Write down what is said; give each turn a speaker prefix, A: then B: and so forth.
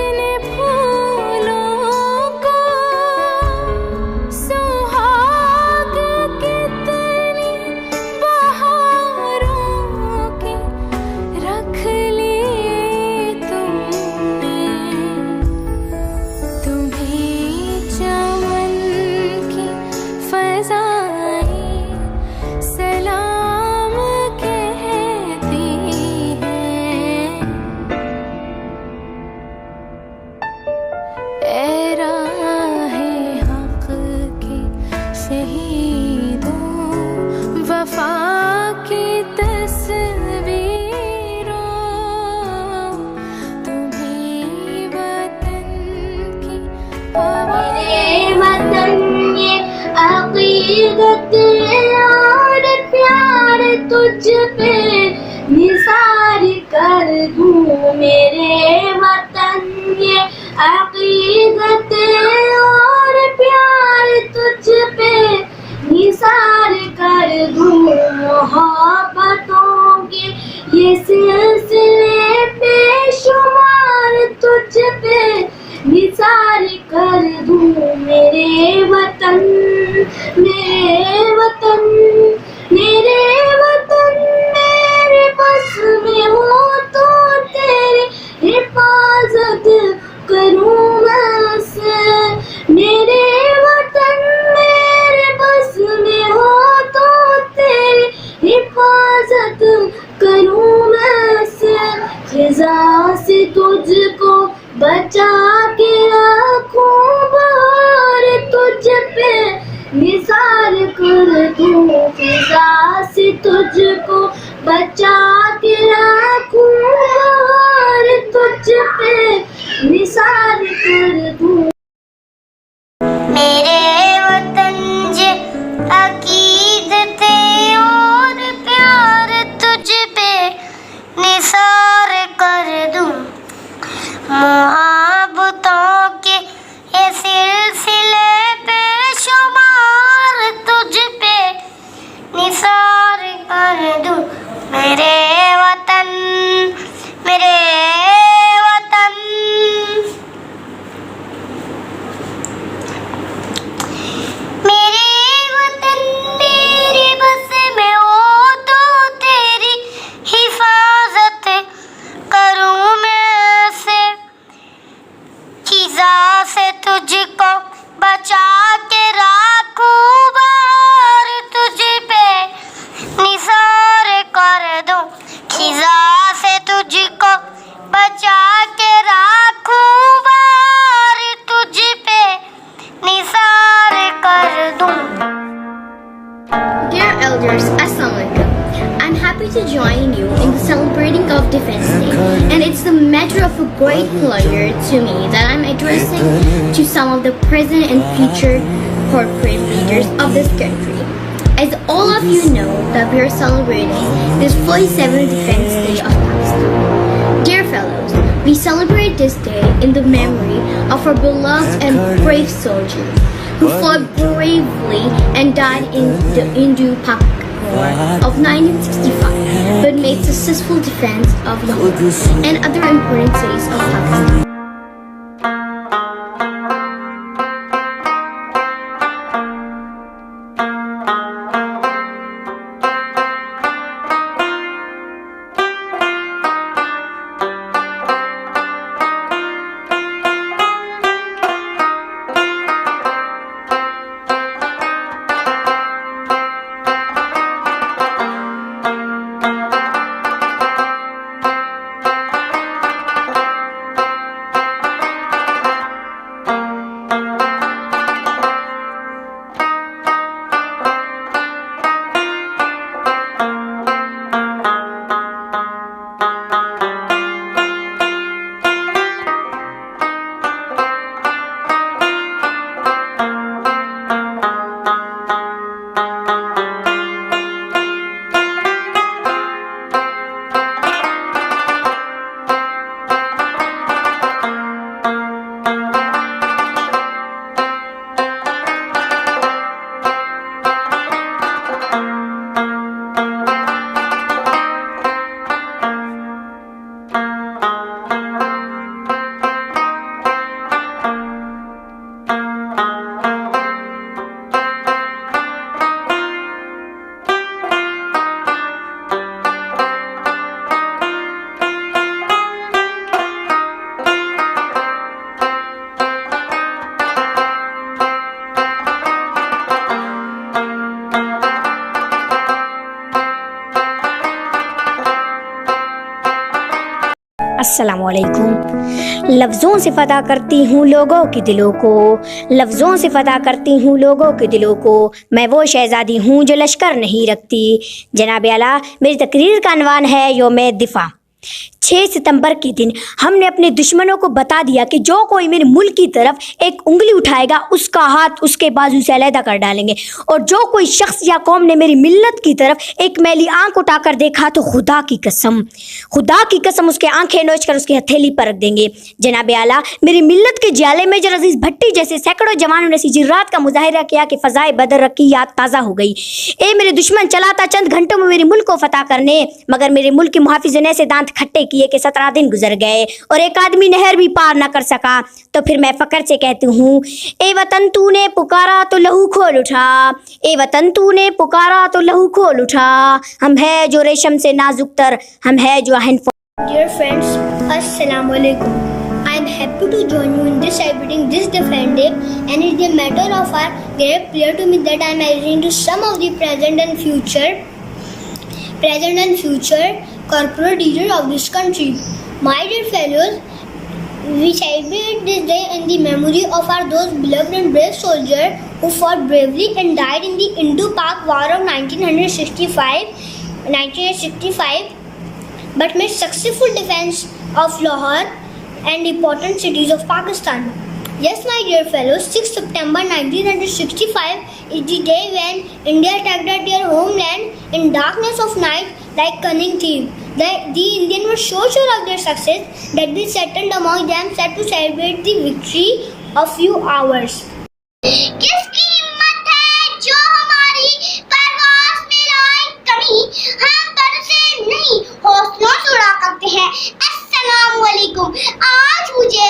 A: कितने फूलों को सुहाग, कितनी बहारों के रख लिए तुमने। तुम्हें चमन की फज़ाएं सलाम कहती हैं। ऐ राहे हक़ के शहीदों, वफ़ा की तस्वीरों, तुम्हें वतन की
B: मेरे वतन ये अक़ीदत और प्यार तुझ पे निसार कर दूं। मेरे वतन ये अक़ीदत और प्यार तुझ पे निसार कर दूं। मोहब्बतों के ये सिलसिले बेशुमार तुझ पे निसार कर दूं। मेरे वतन, मेरे वतन, मेरे वतन मेरे बस में हो तो तेरी हिफाजत करूं मैं से। मेरे वतन मेरे बस में हो तो तेरी हिफाजत करूं मैं से। खिज़ा से तुझको बचा के रखूं, बार तुझ पे निसार कर दूं। फिजा से तुझको बचा के रखूं, बार तुझ पे निसार कर दूं। मेरे वतन जे अक़ीदत और प्यार तुझ पे निसार कर दूं। मोहब्बतों के ये सिलसिले बेशुमार तुझ पे निसार कर दूं। मेरे वतन, मेरे वतन, मेरे वतन मेरे बस में हो तो तेरी हिफाजत करूं मैं से। खिज़ा से तुझको बचा के रखूं, बार तुझ पे निसार कर दूं। खिज़ा से तुझको बचा के रखूं, बार तुझ पे निसार कर दूं।
C: Dear elders, Assalamu alaikum. I'm happy to join you in the celebrating of Defense Day, and it's the matter of a great pleasure to me that I'm addressing to some of the present and future corporate leaders of this country. As all of you know that we are celebrating this 47th Defense Day of Pakistan. Dear fellows, we celebrate this day in the memory of our beloved and brave soldiers who fought bravely and died in the Indo-Pak War of 1965, but made successful defense of Lahore and other important cities of Pakistan.
D: अस्सलामुअलैकुम। लफ्ज़ों से फ़ता करती हूँ लोगों के दिलों को, लफ्ज़ों से फ़ता करती हूँ लोगों के दिलों को। मैं वो शहज़ादी हूँ जो लश्कर नहीं रखती। जनाब आला, मेरी तकरीर का अनवान है यौम दिफ़ा। 6 सितंबर के दिन हमने अपने दुश्मनों को बता दिया कि जो कोई मेरे मुल्क की तरफ एक उंगली उठाएगा उसका हाथ उसके बाजू से अलहदा कर डालेंगे, और जो कोई शख्स या कौम ने मेरी मिल्लत की तरफ एक मैली आंख उठाकर देखा तो खुदा की कसम उसके आंखें नोच कर उसकी हथेली पर रख देंगे। जनाब आला, मेरी मिल्लत के जियाले मेजर अजीज भट्टी जैसे सैकड़ों जवानों ने सिजरात का मुजाहिरा किया कि फ़ज़ाए बदर की याद ताज़ा हो गई। ए मेरे दुश्मन, चला था चंद घंटों में मेरे मुल्क को फतह करने, मगर मेरे मुल्क के मुहाफिज़ों ने ऐसे दांत खट्टे किए कि 17 दिन गुजर गए और एक आदमी नहर भी पार ना कर सका। तो फिर मैं फकर से कहती हूँ, ए वतन तूने पुकारा तो लहू खोल उठा, ए वतन तूने पुकारा तो लहू खोल उठा। हम है जो रेशम से नाजुक तर, हम है जो आहन।
C: Dear friends, Assalamu alaikum. I am happy to join you in this celebrating this Defend Day, and it is a matter of our great pleasure to me that I am listening to some of the present and future corporate leaders of this country. My dear fellows, we celebrate this day in the memory of our those beloved and brave soldiers who fought bravely and died in the Indo-Pak War of 1965, but made successful defense of Lahore and important cities of Pakistan. Yes, my dear fellows, 6 September 1965 is the day when India attacked at their homeland in darkness of night like cunning thief. The Indians were so sure of their success that they settled among themselves to celebrate the victory of few hours.
B: किसकी हिम्मत है जो हमारी परवाज़ में लाए कमी, हम बरसे नहीं हौसलों से उड़ा करते हैं। अस्सलामुअलैकुम। आज मुझे